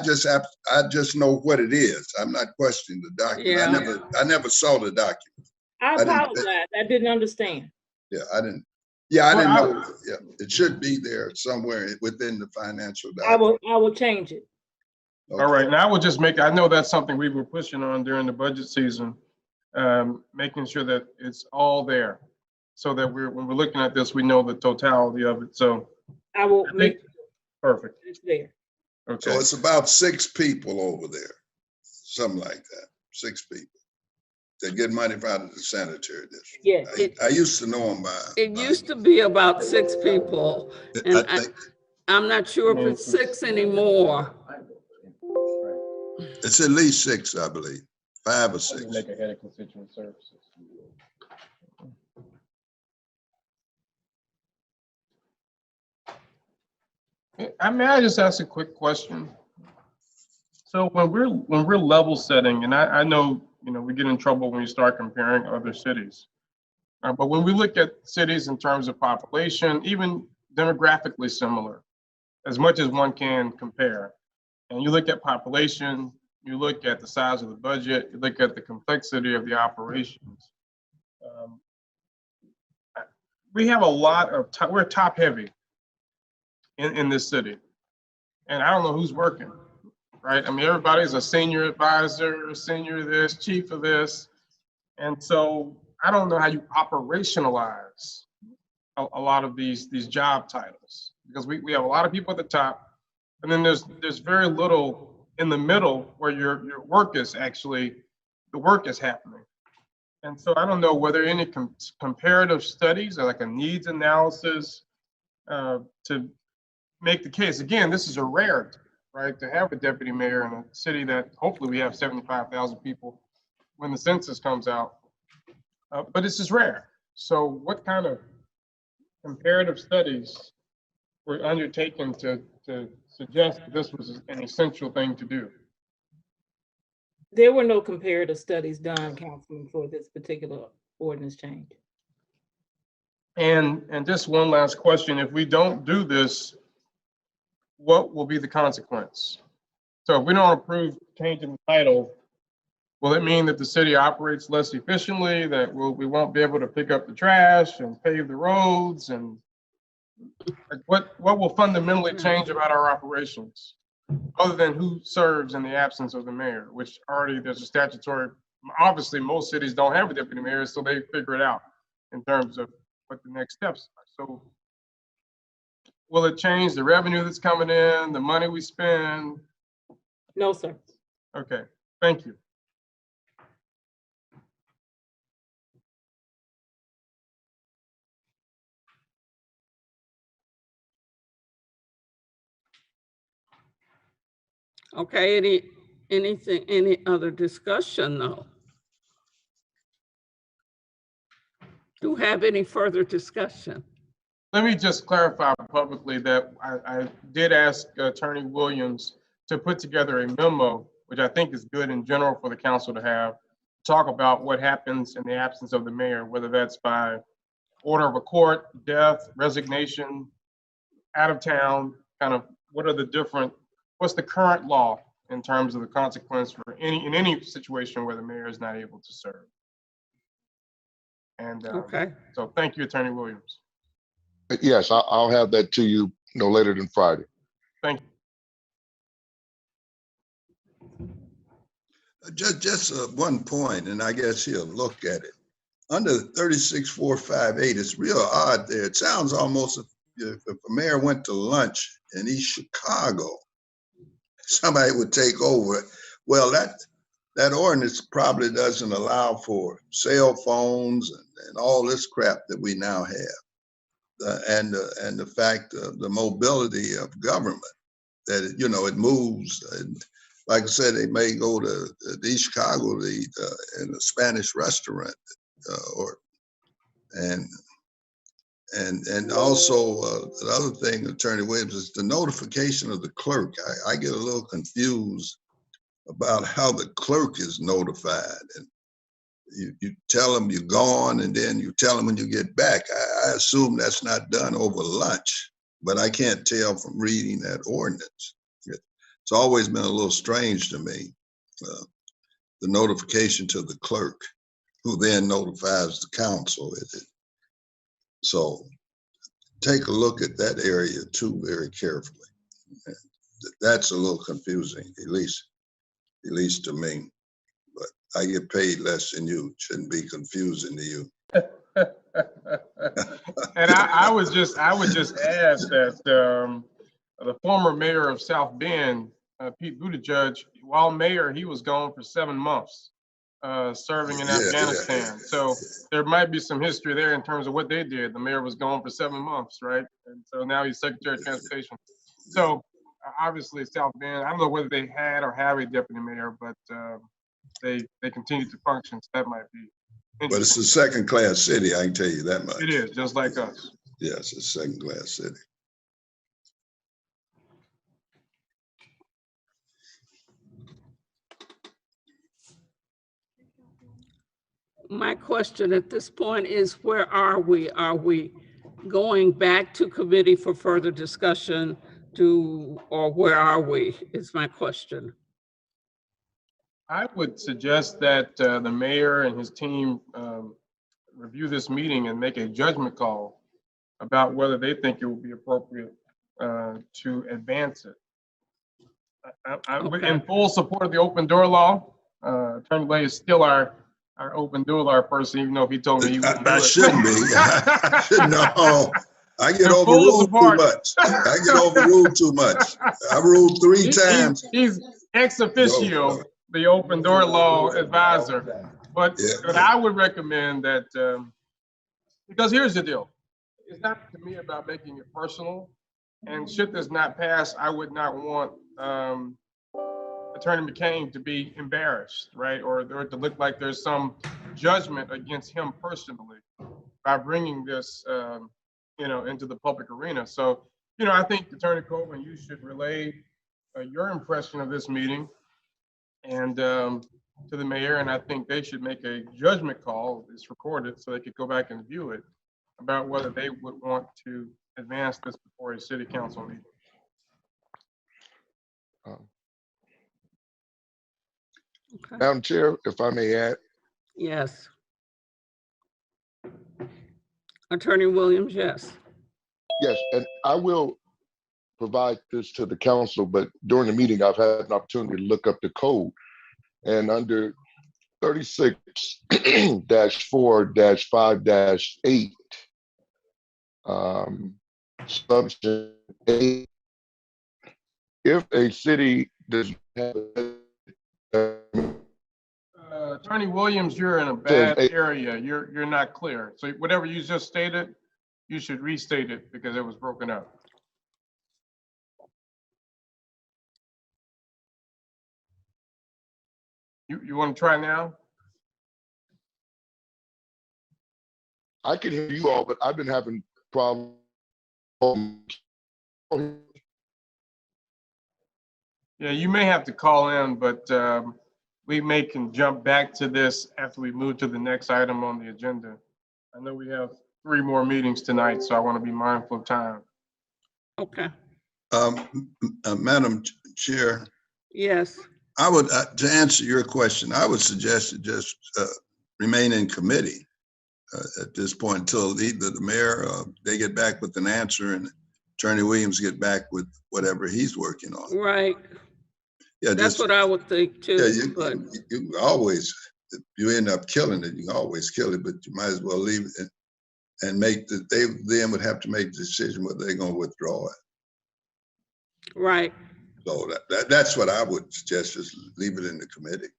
G: just know what it is. I'm not questioning the document.
A: Yeah.
G: I never saw the document.
C: I
G: didn't-
C: apologize. I didn't understand.
G: Yeah, I didn't
E: Well,
G: know. Yeah, it should be there somewhere within the financial
C: I
G: document.
C: will change it.
E: all right, now I will just I know that's something we were pushing on during the budget season, making sure that it's all there. So that when we're looking at this, we know the totality of it. So,
C: I will make
E: perfect.
C: it there.
E: Okay.
G: So it's about 6 people over there, something like that, 6 people. They get money out of the sanitary district.
C: Yes.
G: I used to know them by.
A: It used to be about 6 people, and
G: I think
A: I'm not sure if it's 6 anymore.
G: it's at least 6, I believe, 5 or 6.
E: Make a head of constituent services. I just ask a quick question. So when we're level setting, and I know, we get in trouble when we start comparing other cities. But when we look at cities in terms of population, even demographically similar, as much as one can compare, and you look at population, you look at the size of the budget, you look at the complexity of the operations. We have a lot of, we're top heavy in this city. And I don't know who's working, right? I mean, everybody's a senior advisor, senior this, chief of this. And so I don't know how you operationalize a lot of these job titles, because we have a lot of people at the top, and then there's very little in the middle where your work is actually, the work is happening. And so I don't know whether any comparative studies or like a needs analysis to make the case. Again, this is a rarity, right? To have a deputy mayor in a city that hopefully we have 75,000 people when the census comes out. But this is rare. So what kind of comparative studies were undertaken to suggest that this was an essential thing to do?
C: There were no comparative studies done, Councilman, for this particular ordinance change.
E: And just one last question, if we don't do this, what will be the consequence? So if we don't approve changing the title, will it mean that the city operates less efficiently, that we won't be able to pick up the trash and pave the roads? And like what will fundamentally change about our operations, other than who serves in the absence of the mayor, which already there's a statutory, obviously most cities don't have a deputy mayor, so they figure it out in terms of what the next steps are. So will it change the revenue that's coming in, the money we spend?
C: No, sir.
E: Okay, thank you.
A: Okay, any other discussion though? Do you have any further discussion?
E: Let me just clarify publicly that I did ask Attorney Williams to put together a memo, which I think is good in general for the council to have, talk about what happens in the absence of the mayor, whether that's by order of a court, death, resignation, out of town, kind of what are the different, what's the current law in terms of the consequence for in any situation where the mayor is not able to serve. And
A: Okay.
E: so thank you, Attorney Williams.
H: Yes, I'll have that to you no later than Friday.
E: Thank you.
G: Just one point, and I guess he'll look at it. Under 36458, it's real odd there. It sounds almost if a mayor went to lunch in East Chicago, somebody would take over. Well, that ordinance probably doesn't allow for cell phones and all this crap that we now have. And the fact of the mobility of government, that, you know, it moves. And like I said, they may go to East Chicago to eat in a Spanish restaurant, and also the other thing, Attorney Williams, is the notification of the clerk. I get a little confused about how the clerk is notified. And you tell them you're gone, and then you tell them when you get back. I assume that's not done over lunch, but I can't tell from reading that ordinance. It's always been a little strange to me, the notification to the clerk, who then notifies the council. So take a look at that area too very carefully. That's a little confusing, at least to me. But I get paid less than you. It shouldn't be confusing to you.
E: And I would just add that the former mayor of South Bend, Pete Buttigieg, while mayor, he was gone for 7 months, serving in Afghanistan. So there might be some history there in terms of what they did. The mayor was gone for 7 months, right? And so now he's Secretary of Transportation. So obviously South Bend, I don't know whether they had or have a deputy mayor, but they continue to function. So that might be interesting.
G: But it's a second-class city, I can tell you that much.
E: It is, just like us.
G: Yes, it's a second-class city.
A: My question at this point is, where are we? Are we going back to committee for further discussion or where are we, is my question.
E: I would suggest that the mayor and his team review this meeting and make a judgment call about whether they think it would be appropriate to advance it. I'm in full support of the open door law. Attorney Lay is still our open door law person, even though he told me he wouldn't do it.
G: I shouldn't be. No, I get overruled too much. I get overruled too much. I ruled 3 times.
E: He's ex officio, the open door law advisor. But I would recommend that, because here's the deal. It's not to me about making it personal. And should this not pass, I would not want Attorney McCain to be embarrassed, right? Or to look like there's some judgment against him personally by bringing this, into the public arena. So, I think Attorney Colvin, you should relay your impression of this meeting and to the mayor, and I think they should make a judgment call. It's recorded, so they could go back and view it about whether they would want to advance this before a city council meeting.
A: Okay.
H: Madam Chair, if I may add.
A: Yes. Attorney Williams, yes.
H: Yes, and I will provide this to the council, but during the meeting, I've had an opportunity to look up the code. And under 36-4-5-8, subsection 8, if a city does have
E: Attorney Williams, you're in a bad area. You're not clear. So whatever you just stated, you should restate it because it was broken up. You want to try now?
H: I can hear you all, but I've been having problems
E: Yeah, you may have to call in, but we can jump back to this after we move to the next item on the agenda. I know we have 3 more meetings tonight, so I want to be mindful of time.
A: Okay,
G: Madam Chair,
A: yes,
G: I would, to answer your question, I would suggest to just remain in committee at this point until either the mayor, they get back with an answer and Attorney Williams get back with whatever he's working on.
A: right.
G: Yeah,
A: That's
G: just,
A: what I would think
G: yeah,
A: too, but
G: you always, if you end up killing it, you can always kill it, but you might as well leave it and make they then would have to make the decision whether they're going to withdraw it.
A: right.
G: So that's what I would suggest, just leave it in the committee.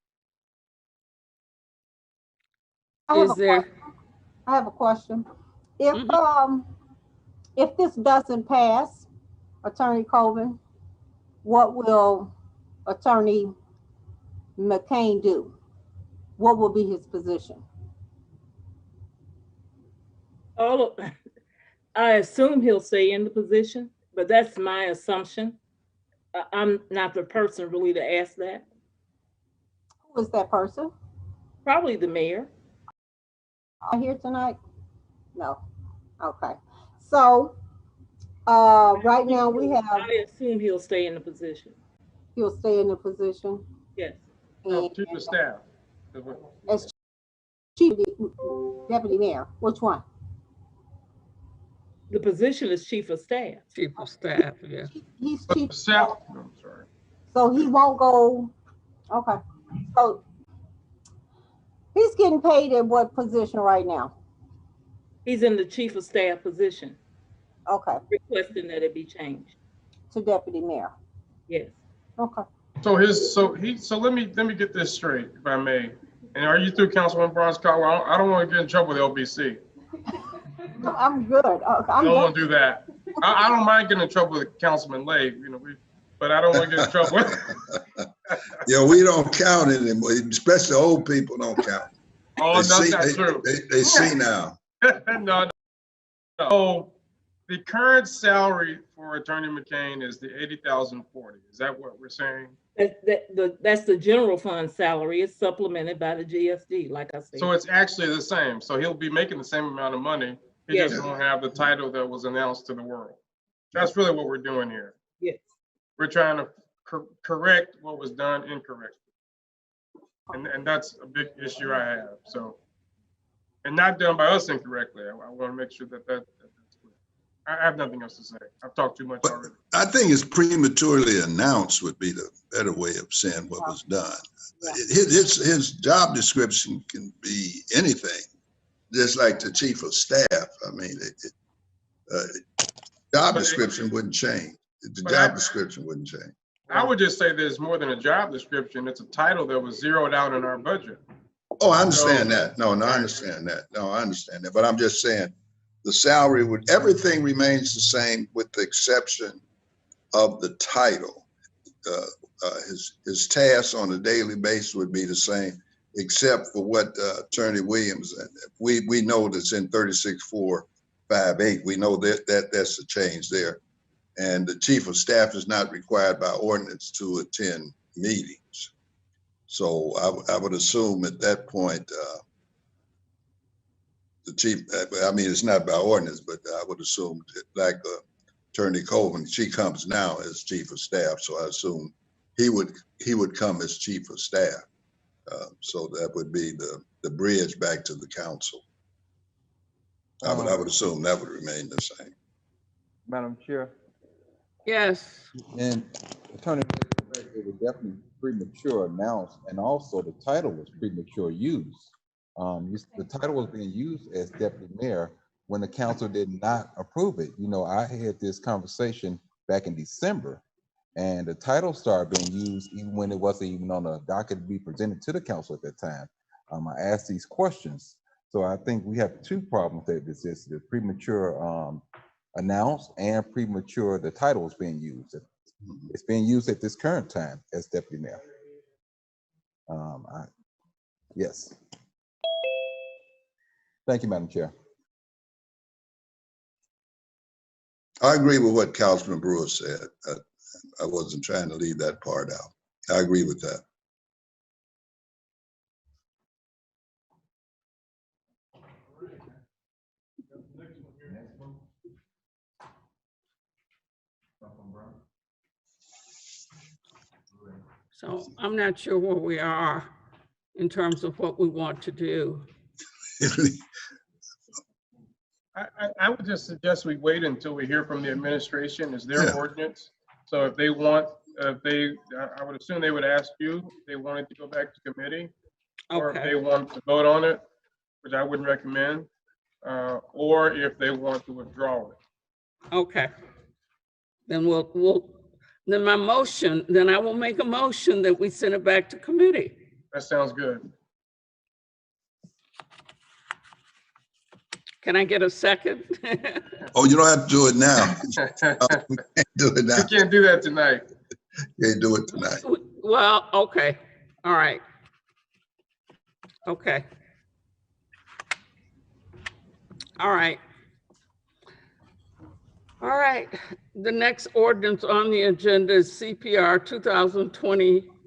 A: Is there,
I: I have a question. If
A: Mhm.
I: if this doesn't pass, Attorney Colvin, what will Attorney McCain do? What will be his position?
C: I assume he'll stay in the position, but that's my assumption. I'm not the person really to ask that.
I: Who is that person?
C: Probably the mayor.
I: Are here tonight? No. Okay. So right now we have,
C: I assume he'll stay in the position.
I: he'll stay in the position
C: Yes.
E: No, to the staff.
I: as chief deputy mayor. Which one?
C: The position is chief of staff.
A: chief of staff, yeah.
I: He's chief.
E: Staff, I'm sorry.
I: So he won't go. Okay. So he's getting paid at what position right now?
C: He's in the chief of staff position,
I: Okay.
C: requesting that it be changed.
I: To deputy mayor.
C: Yes.
I: Okay.
E: So let me get this straight, if I may. And are you through, Councilman Bronze Caldwell? I don't want to get in trouble with LBC.
I: I'm good.
E: I don't want to do that. I don't mind getting in trouble with Councilman Lay, but I don't want to get in trouble.
G: Yeah, we don't count anymore, especially old people don't count.
E: Oh, that's not true.
G: They see now.
E: No. So the current salary for Attorney McCain is the $80,040. Is that what we're saying?
C: That's the general fund salary. It's supplemented by the GSD, like I said.
E: So it's actually the same. So he'll be making the same amount of money. He
C: Yes.
E: just won't have the title that was announced to the world. That's really what we're doing here.
C: Yes.
E: We're trying to correct what was done incorrectly. And that's a big issue I have. So, and not done by us incorrectly. I want to make sure that's clear. I have nothing else to say. I've talked too much
G: But
E: already.
G: I think it's prematurely announced would be the better way of saying what was done. His job description can be anything, just like the chief of staff. I mean, job description wouldn't change. The job description wouldn't change.
E: I would just say there's more than a job description. It's a title that was zeroed out in our budget.
G: Oh, I understand that. No, I understand that. No, I understand that. But I'm just saying the salary everything remains the same with the exception of the title. His tasks on a daily basis would be the same, except for what Attorney Williams, we know that's in 36458. We know that's a change there. And the chief of staff is not required by ordinance to attend meetings. So I would assume at that point, the chief, I mean, it's not by ordinance, but I would assume like Attorney Colvin, she comes now as chief of staff. So I assume he would come as chief of staff. So that would be the bridge back to the council. I would assume that would remain the same.
B: Madam Chair.
A: Yes,
B: And Attorney, it was definitely premature announced, and also the title was premature use. The title was being used as deputy mayor when the council did not approve it. I had this conversation back in December, and the title started being used even when it wasn't even on the docket to be presented to the council at that time. I asked these questions. So I think we have 2 problems that exist: the premature announced and premature the title is being used. It's being used at this current time as deputy mayor. Yes. Thank you, Madam Chair.
G: I agree with what Councilman Brewer said. I wasn't trying to leave that part out. I agree with that.
A: So I'm not sure where we are in terms of what we want to do.
E: I would just suggest we wait until we hear from the administration. Is their
G: Yeah.
E: ordinance. So if they want, I would assume they would ask you if they wanted to go back to committee, or if
A: Okay,
E: they want to vote on it, which I wouldn't recommend, or if they want to withdraw it.
A: okay. Then then I will make a motion that we send it back to committee.
E: That sounds good.
A: Can I get a second?
G: Oh, you don't have to do it now. Do it now.
E: You can't do that tonight.
G: Can't do it tonight.
A: Well, okay, all right. Okay. All right. All right, the next ordinance on the agenda is CPR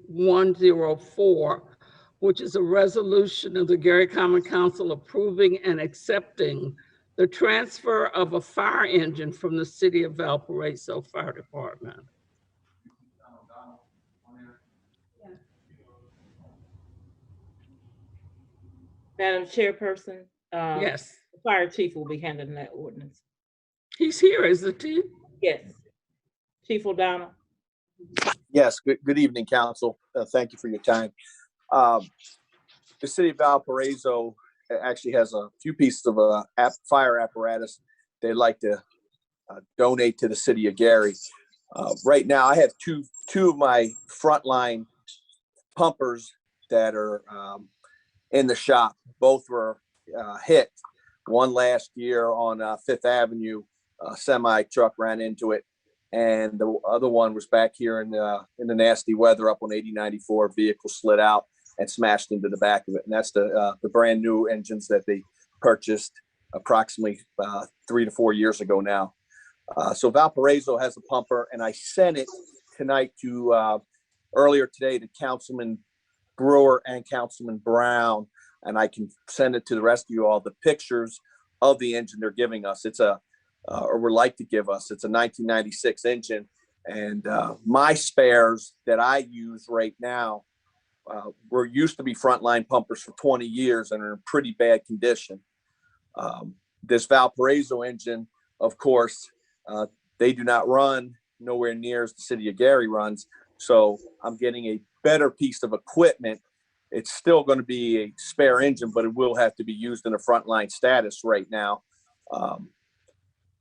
A: 2020-104, which is a resolution of the Gary Common Council approving and accepting the transfer of a fire engine from the City of Valparaiso Fire Department.
C: Madam Chairperson,
A: Yes,
C: the fire chief will be handling that ordinance.
A: he's here, isn't he?
C: Yes. Chief O'Donnell.
J: Yes, good evening, council. Thank you for your time. The city of Valparaiso actually has a few pieces of fire apparatus they'd like to donate to the city of Gary. Right now, I have two of my frontline pumpers that are in the shop. Both were hit. One last year on Fifth Avenue, a semi truck ran into it, and the other one was back here in the nasty weather up on 8094. Vehicle slid out and smashed into the back of it, and that's the brand new engines that they purchased approximately 3 to 4 years ago now. So Valparaiso has a pumper, and I sent it tonight to earlier today to Councilman Brewer and Councilman Brown, and I can send it to the rest of you all, the pictures of the engine they're giving us. It's or would like to give us. It's a 1996 engine, and my spares that I use right now were used to be frontline pumpers for 20 years and are in pretty bad condition. This Valparaiso engine, of course, they do not run nowhere near as the city of Gary runs. So I'm getting a better piece of equipment. It's still going to be a spare engine, but it will have to be used in a frontline status right now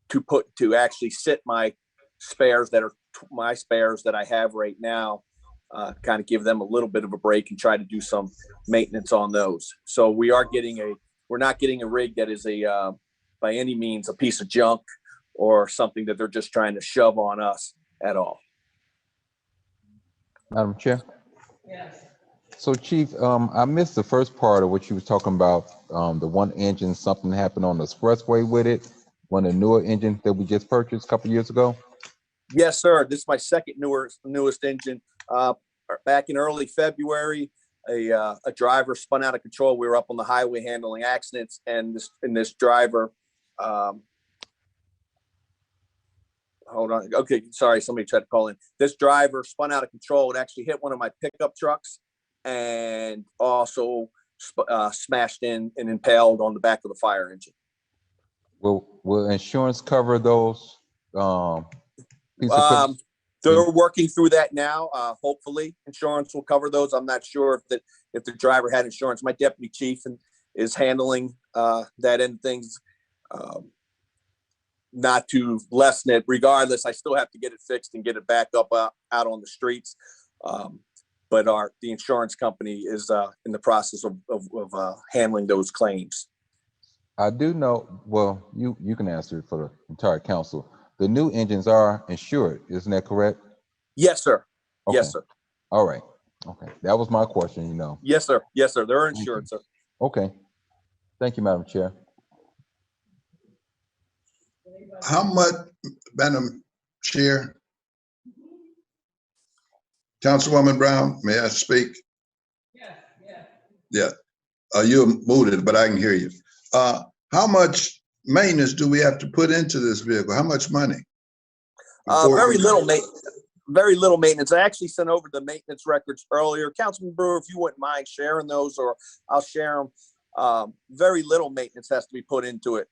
J: to actually sit my spares that I have right now, kind of give them a little bit of a break and try to do some maintenance on those. So we're not getting a rig that is by any means a piece of junk or something that they're just trying to shove on us at all.
B: Madam Chair? Yes. So Chief, I missed the first part of what you was talking about, the one engine, something happened on the expressway with it, one of the newer engines that we just purchased a couple years ago?
J: Yes, sir. This is my second newest engine. Back in early February, a driver spun out of control. We were up on the highway handling accidents, and this driver, hold on. Okay, sorry, somebody tried to call in. This driver spun out of control and actually hit one of my pickup trucks, and also smashed in and impaled on the back of the fire engine.
B: Will insurance cover those? They're
J: working through that now. Hopefully, insurance will cover those. I'm not sure if the driver had insurance. My deputy chief is handling that end of things. Not to lessen it. Regardless, I still have to get it fixed and get it back up out on the streets. But the insurance company is in the process of handling those claims.
B: I do know, well, you can answer it for the entire council. The new engines are insured, isn't that correct?
J: Yes, sir.
B: Okay.
J: Yes, sir.
B: All right. Okay. That was my question, you know.
J: Yes, sir. Yes, sir. They're insured, sir.
B: Okay. Thank you, Madam Chair.
G: How much, Madam Chair. Councilwoman Brown, may I speak? Yeah, you're muted, but I can hear you. How much maintenance do we have to put into this vehicle? How much money?
J: Very little maintenance. I actually sent over the maintenance records earlier. Councilman Brewer, if you wouldn't mind sharing those, or I'll share them. Very little maintenance has to be put into it.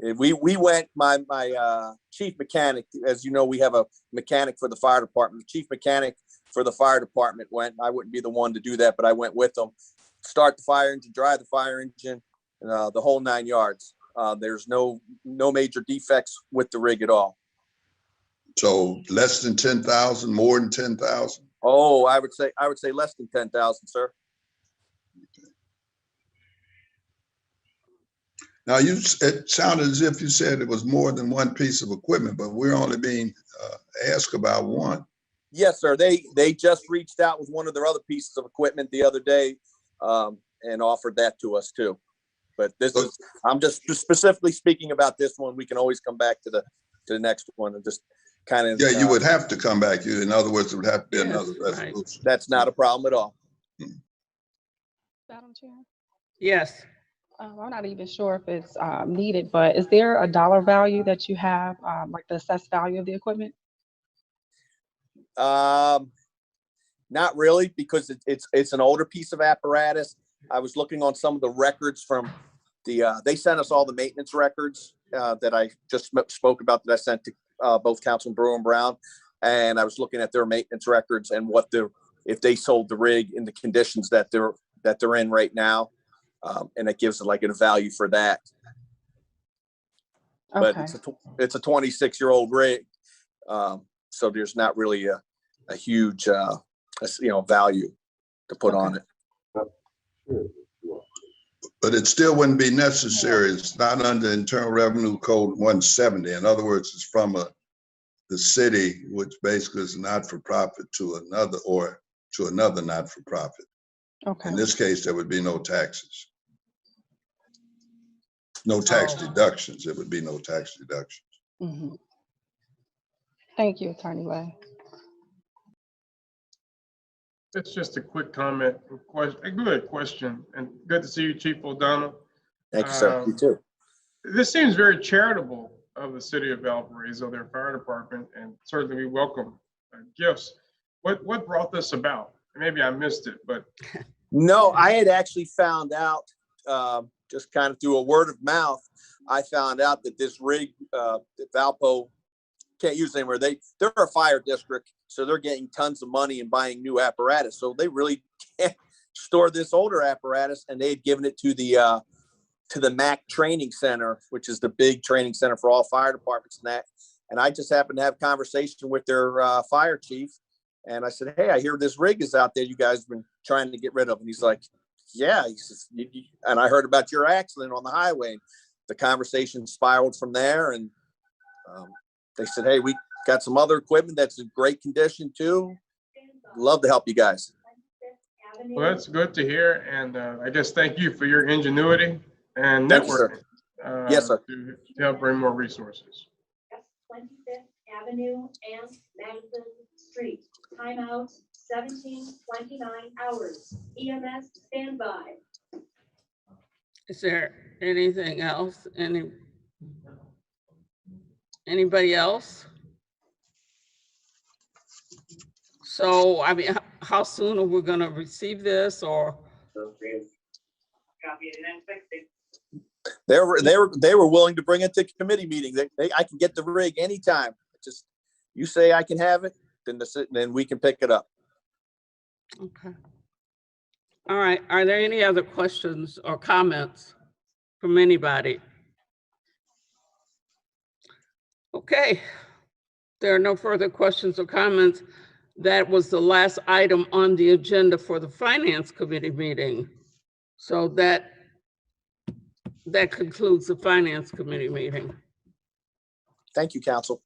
J: We went, my chief mechanic, as you know, we have a mechanic for the fire department. The chief mechanic for the fire department went. I wouldn't be the one to do that, but I went with them. Start the fire engine, drive the fire engine, the whole 9 yards. There's no major defects with the rig at all.
G: So less than 10,000, more than 10,000?
J: Oh, I would say less than 10,000, sir.
G: Now it sounded as if you said it was more than one piece of equipment, but we're only being asked about one.
J: Yes, sir. They just reached out with one of their other pieces of equipment the other day, and offered that to us too. But I'm just specifically speaking about this one. We can always come back to the next one and just kind of.
G: Yeah, you would have to come back. In other words, it would have to be another resolution.
J: Right. That's not a problem at all.
D: Madam Chair?
A: Yes.
D: I'm not even sure if it's needed, but is there a dollar value that you have, like the assessed value of the equipment?
J: Not really, because it's an older piece of apparatus. I was looking on some of the records from they sent us all the maintenance records that I just spoke about, that I sent to both Councilman Brewer and Brown, and I was looking at their maintenance records and if they sold the rig in the conditions that they're in right now, and it gives like a value for that.
D: Okay.
J: But it's a 26-year-old rig, so there's not really a huge value to put on it.
G: But it still wouldn't be necessary. It's not under Internal Revenue Code 170. In other words, it's from the city, which basically is not-for-profit to another not-for-profit.
D: Okay.
G: In this case, there would be no taxes. No tax deductions. There would be no tax deductions.
D: Mm-hmm. Thank you, Attorney Lay.
E: It's just a quick comment, a good question, and good to see you, Chief O'Donnell.
J: Thank you, sir. You too.
E: This seems very charitable of the city of Valparaiso, their fire department, and certainly we welcome gifts. What brought this about? Maybe I missed it, but.
J: No, I had actually found out, just kind of through a word of mouth, I found out that this rig that Valpo can't use anymore. They're a fire district, so they're getting tons of money and buying new apparatus. So they really can't store this older apparatus, and they had given it to the MAC Training Center, which is the big training center for all fire departments and that. And I just happened to have a conversation with their fire chief, and I said, "Hey, I hear this rig is out there. You guys have been trying to get rid of." And he's like, "Yeah." He says, "And I heard about your accident on the highway." The conversation spiraled from there, and they said, "Hey, we got some other equipment that's in great condition too. Love to help you guys."
E: Well, that's good to hear, and I guess thank you for your ingenuity and
J: Thank you,
E: networking.
J: sir. Yes, sir.
E: To help bring more resources.
K: 25th Avenue and Madison Street. Timeout 17:29 hours. EMS standby.
A: Is there anything else? Anybody else? So, I mean, how soon are we gonna receive this, or?
J: They were willing to bring it to committee meeting. I can get the rig anytime. Just you say I can have it, then we can pick it up.
A: Okay. All right. Are there any other questions or comments from anybody? Okay. There are no further questions or comments. That was the last item on the agenda for the Finance Committee meeting. So that concludes the Finance Committee meeting.
J: Thank you, Council.